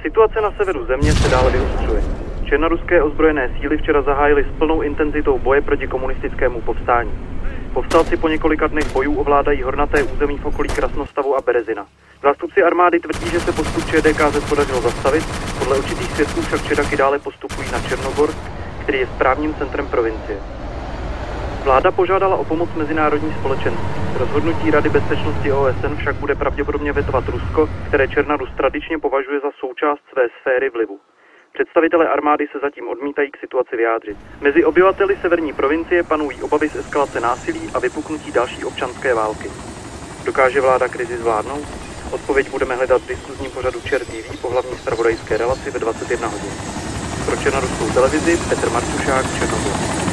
Situace na severu země se dále vyostřuje. Černoruské ozbrojené síly včera zahájily s plnou intenzitou boje proti komunistickému povstání. Povstalci po několika dnech bojů ovládají hornaté území v okolí Krasnostavu a Berezina. Zástupci armády tvrdí, že se postup ČDKZ podařilo zastavit, podle určitých svědků však Čedaky dále postupují na Černogor, který je správním centrem provincie. Vláda požádala o pomoc mezinárodní společenství. Rozhodnutí Rady bezpečnosti OSN však bude pravděpodobně vetovat Rusko, které Černarus tradičně považuje za součást své sféry vlivu. Představitelé armády se zatím odmítají k situaci vyjádřit. Mezi obyvateli severní provincie panují obavy z eskalace násilí a vypuknutí další občanské války. Dokáže vláda krizi zvládnout? Odpověď budeme hledat v diskuzním pořadu ČER TV po hlavní zpravodajské relaci ve 21 hodin. Pro černaruskou televizi Petr Martušák, Černogor.